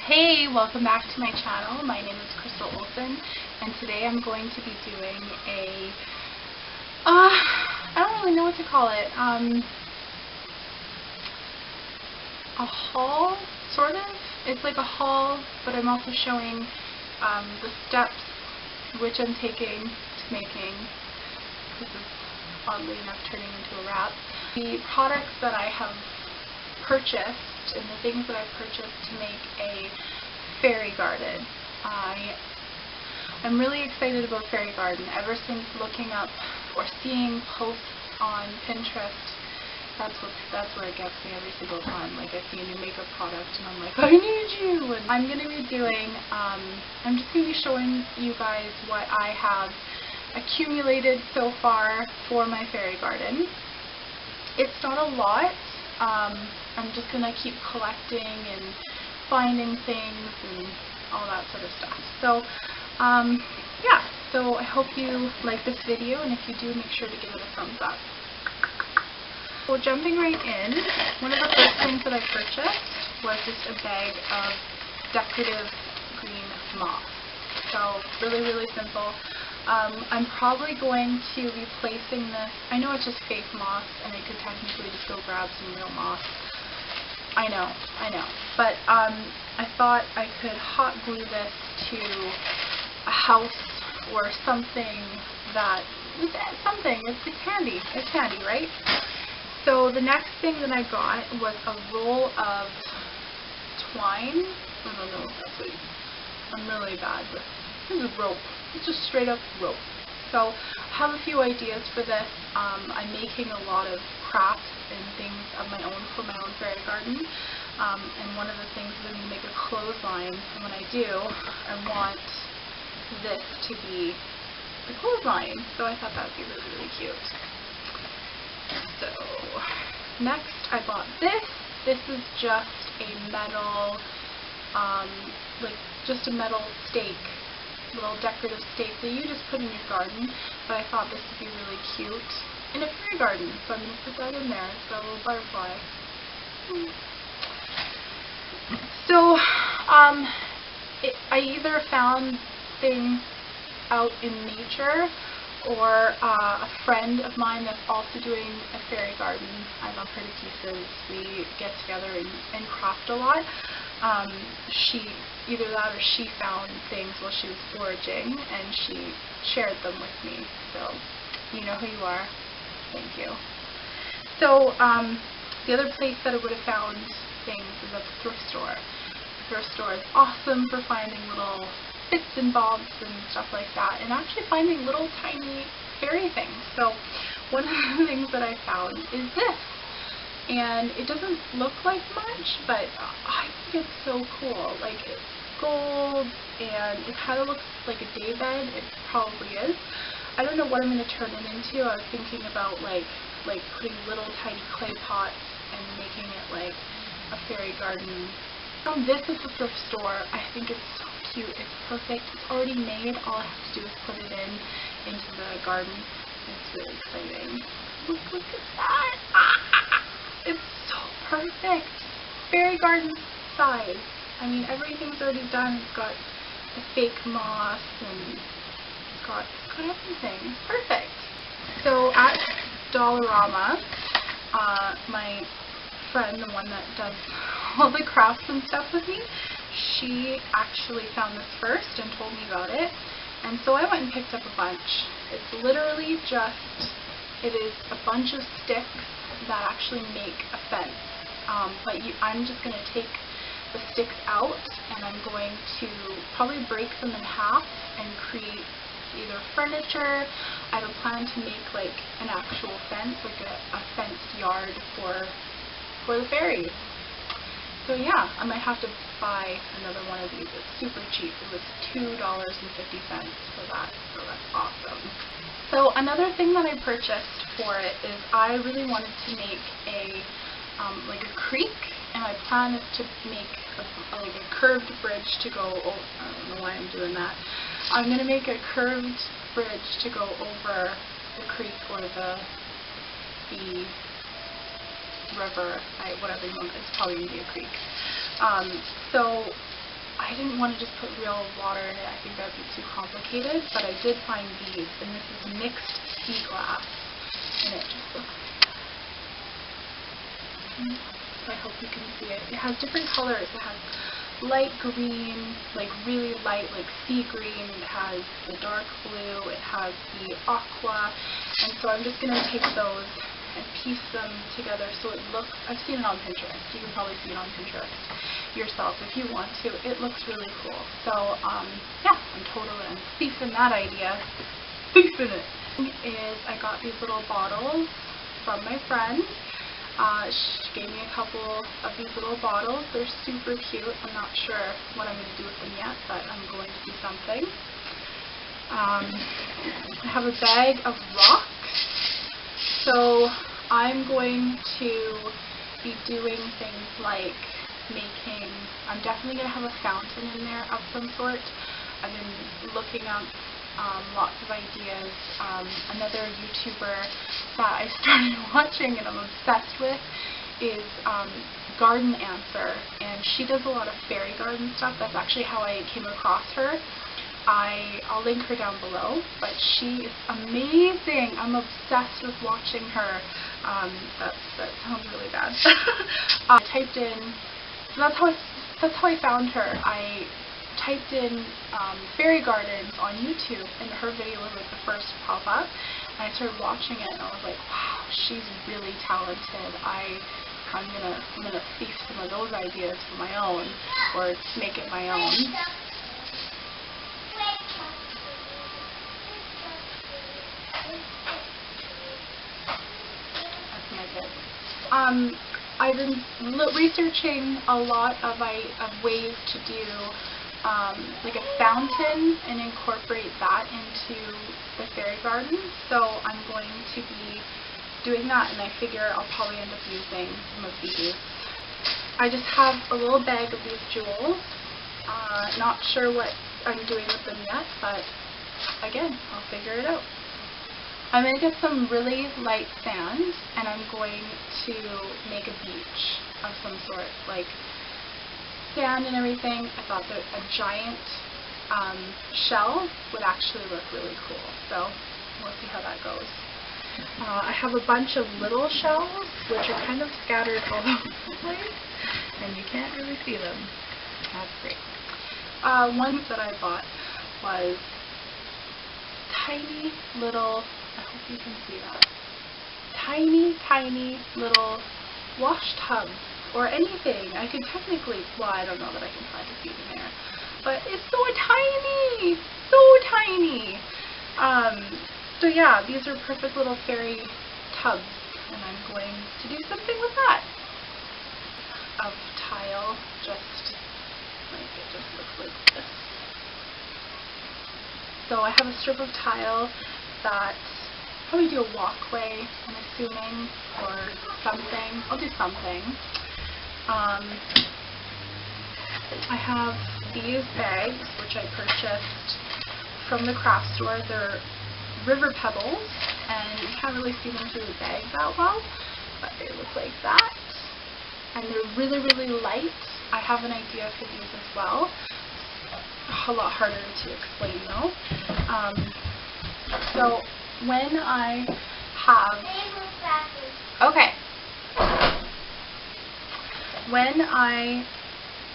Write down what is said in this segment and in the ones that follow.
Hey, welcome back to my channel. My name is Krystal Olson, and today I'm going to be doing I don't really know what to call it, a haul, sort of. It's like a haul, but I'm also showing the steps which I'm taking to making, this is oddly enough turning into a wrap, the products that I have purchased and the things that I've purchased to make a fairy garden. I'm really excited about fairy garden. Ever since looking up or seeing posts on Pinterest, that's where it gets me every single time. Like, I see a new makeup product and I'm like, I need you! And I'm going to be doing, I'm just going to be showing you guys what I have accumulated so far for my fairy garden. It's not a lot. I'm just going to keep collecting and finding things and all that sort of stuff. So, yeah, so I hope you like this video, and if you do, make sure to give it a thumbs up. So jumping right in, one of the first things that I purchased was just a bag of decorative green moss. So really, really simple. I'm probably going to be placing this, I know it's just fake moss and I could technically just go grab some real moss. I know, but I thought I could hot glue this to a house or something that, it's handy, right? So the next thing that I got was a roll of twine. I don't know if that's what, I'm really bad with, this is rope. It's just straight up rope. So I have a few ideas for this. I'm making a lot of crafts and things of my own for my own fairy garden. And one of the things is I'm going to make a clothesline. And when I do, I want this to be the clothesline. So I thought that would be really, really cute. So next I bought this. This is just a metal, like just a metal stake, little decorative stake that you just put in your garden. But I thought this would be really cute in a fairy garden, so I'm going to put that in there. It's got a little butterfly. So I either found things out in nature, or a friend of mine that's also doing a fairy garden. I love her to pieces. We get together and craft a lot. Either that or she found things while she was foraging and she shared them with me. So you know who you are. Thank you. So the other place that I would have found things is at the thrift store. The thrift store is awesome for finding little bits and bobs and stuff like that, and actually finding little tiny fairy things. So one of the things that I found is this, and it doesn't look like much, but I think it's so cool. Like, it's gold and it kind of looks like a day bed. It probably is. I don't know what I'm going to turn it into. I was thinking about like putting little tiny clay pots and making it like a fairy garden. Found this at the thrift store. I think it's so cute. It's perfect. It's already made. All I have to do is put it into the garden. It's really exciting. Look at that. It's so perfect. Fairy garden size. I mean, everything's already done. It's got the fake moss and it's got everything. It's perfect. So at Dollarama, my friend, the one that does all the crafts and stuff with me, she actually found this first and told me about it, and so I went and picked up a bunch. It's literally just, it is a bunch of sticks that actually make a fence, but I'm just going to take the sticks out and I'm going to probably break them in half and create either furniture. I have a plan to make like an actual fence, like a fenced yard for the fairies. So yeah, I might have to buy another one of these. It's super cheap. It was $2.50 for that, so that's awesome. So another thing that I purchased for it is I really wanted to make like a creek, and my plan is to make like a curved bridge to go over. I don't know why I'm doing that. I'm going to make a curved bridge to go over the creek or the river, whatever you want. It's probably going to be a creek. So I didn't want to just put real water in it. I think that would be too complicated, but I did find these, and this is mixed sea glass, and it just looks I hope you can see it. It has different colors. It has light green, like really light, like sea green. It has the dark blue. It has the aqua. And so I'm just going to take those and piece them together so it looks, I've seen it on Pinterest. You can probably see it on Pinterest yourself if you want to. It looks really cool. So yeah, I'm thiefing that idea. Thiefing it. I got these little bottles from my friend. She gave me a couple of these little bottles. They're super cute. I'm not sure what I'm going to do with them yet, but I'm going to do something. I have a bag of rocks. So I'm going to be doing things like I'm definitely going to have a fountain in there of some sort. I've been looking up lots of ideas. Another YouTuber that I started watching and I'm obsessed with is Garden Answer, and she does a lot of fairy garden stuff. That's actually how I came across her. I'll link her down below, but she is amazing. I'm obsessed with watching her. That sounds really bad. I typed in, so that's how I found her. I typed in fairy gardens on YouTube, and her video was like the first to pop up, and I started watching it, and I was like, wow, she's really talented. I'm gonna thief some of those ideas for my own, or make it my own. That's my kid. I've been researching a lot of ways to do like a fountain and incorporate that into the fairy garden. So I'm going to be doing that, and I figure I'll probably end up using some of these. I just have a little bag of these jewels. Not sure what I'm doing with them yet, but again, I'll figure it out. I'm going to get some really light sand, and I'm going to make a beach of some sort, like sand and everything. I thought that a giant shell would actually look really cool, so we'll see how that goes. I have a bunch of little shells, which are kind of scattered all over the place, and you can't really see them. That's great. One that I bought was tiny little, I hope you can see that, tiny little wash tubs or anything. I could technically, well, I don't know that I can find a feed in there, but it's so tiny, so yeah, these are perfect little fairy tubs, and I'm going to do something with that. Of tile, it just looks like this. So I have a strip of tile that probably do a walkway, I'm assuming, or something. I'll do something. I have these bags, which I purchased from the craft store. They're river pebbles, and you can't really see them through the bag that well, but they look like that. And they're really light. I have an idea for these as well. A lot harder to explain though. So when I have, when I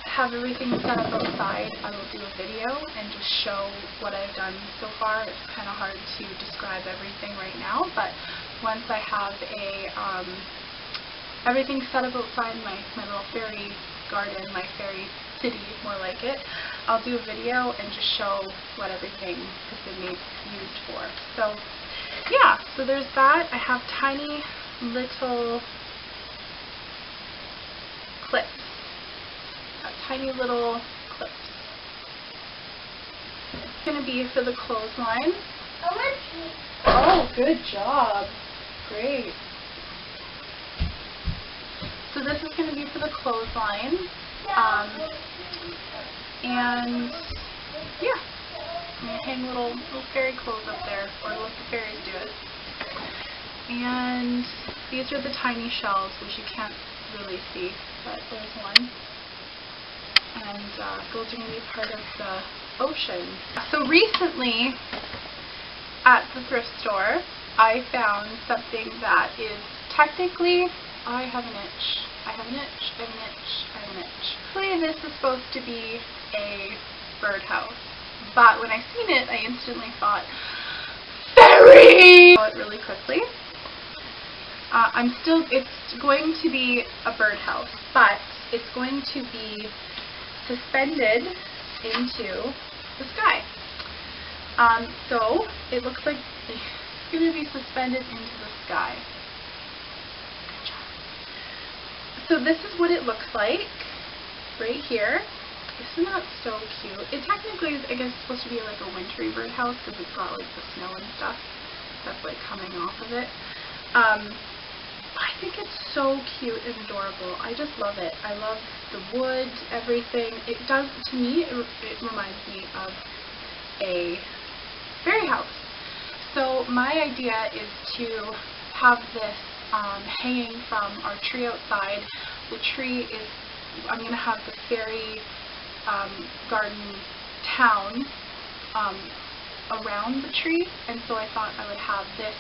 have everything set up outside, I will do a video and just show what I've done so far. It's kind of hard to describe everything right now, but once I have everything set up outside my little fairy garden, my fairy city, more like it, I'll do a video and just show what everything has been used for. So yeah, so there's that. I have tiny little clips. Tiny little clips. It's going to be for the clothesline. Oh, good job. Great. So this is going to be for the clothesline. And yeah, I'm going to hang little fairy clothes up there, or let the fairies do it. And these are the tiny shells, which you can't really see, but there's one. and those are going to be part of the ocean. So recently at the thrift store, I found something that is technically, I have an itch. Actually, this is supposed to be a birdhouse, but when I seen it, I instantly thought, fairy! Really quickly. It's going to be a birdhouse, but it's going to be suspended into the sky. So it looks like it's going to be suspended into the sky. Good job. So this is what it looks like right here. Isn't that so cute? It technically is, I guess, supposed to be like a wintry birdhouse because it's got like the snow and stuff that's like coming off of it. I think it's so cute and adorable. I just love it. I love the wood, everything. It does, to me, it reminds me of a fairy house. So my idea is to have this hanging from our tree outside. The tree is, I'm going to have the fairy garden town around the tree, and so I thought I would have this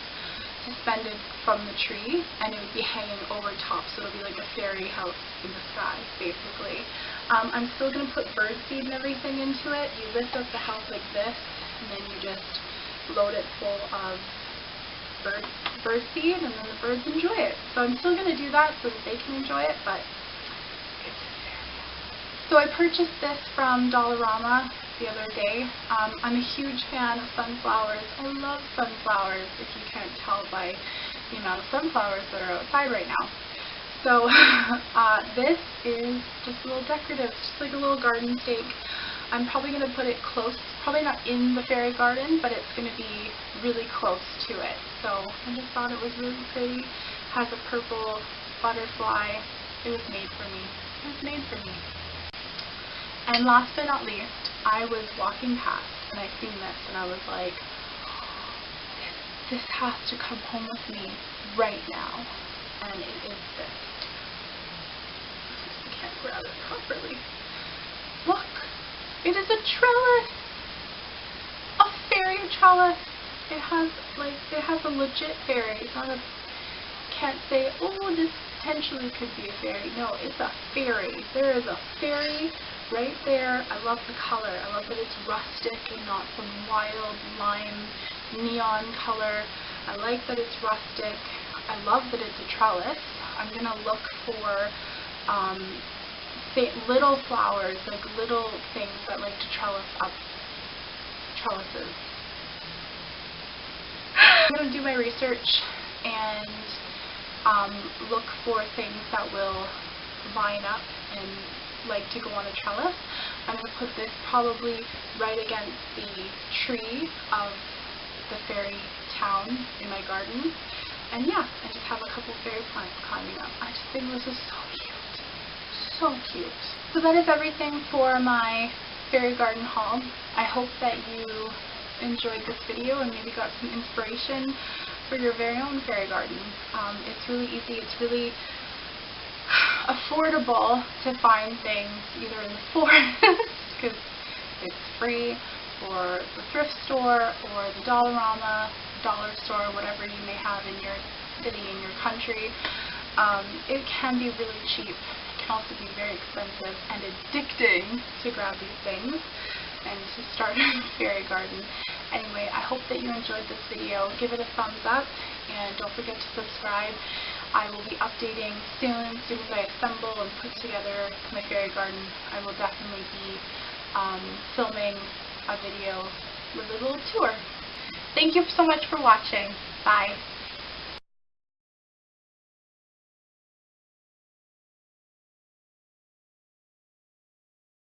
suspended from the tree and it would be hanging over top, so it'll be like a fairy house in the sky, basically. I'm still going to put bird seed and everything into it. You lift up the house like this, and then you just load it full of bird seed, and then the birds enjoy it. So I'm still going to do that so that they can enjoy it, but it's a fairy house. So I purchased this from Dollarama the other day. I'm a huge fan of sunflowers. I love sunflowers, if you can't tell by the amount of sunflowers that are outside right now. So this is just a little decorative, just like a little garden stake. I'm probably going to put it close, probably not in the fairy garden, but it's going to be really close to it. So I just thought it was really pretty. Has a purple butterfly. It was made for me. It was made for me. And last but not least, I was walking past and I seen this and I was like, this has to come home with me right now. And it is this. I can't grab it properly. Look, it is a trellis. A fairy trellis. It has a legit fairy. It's not a, can't say, oh, this potentially could be a fairy. No, it's a fairy. There is a fairy right there. I love the color. I love that it's rustic and not some wild lime neon color. I like that it's rustic. I love that it's a trellis. I'm going to look for little flowers, like little things that like to trellis up trellises. I'm going to do my research and look for things that will line up and like to go on a trellis. I'm going to put this probably right against the tree of the fairy town in my garden. And yeah, I just have a couple fairy plants climbing up. I just think this is so cute. So cute. So that is everything for my fairy garden haul. I hope that you enjoyed this video and maybe got some inspiration for your very own fairy garden. It's really easy. It's really affordable to find things either in the forest because it's free, or the thrift store, or the Dollarama, dollar store, whatever you may have in your city, in your country. It can be really cheap. It can also be very expensive and addicting to grab these things and to start a fairy garden. Anyway, I hope that you enjoyed this video. Give it a thumbs up and don't forget to subscribe. I will be updating soon as I assemble and put together my fairy garden. I will definitely be filming a video with a little tour. Thank you so much for watching. Bye.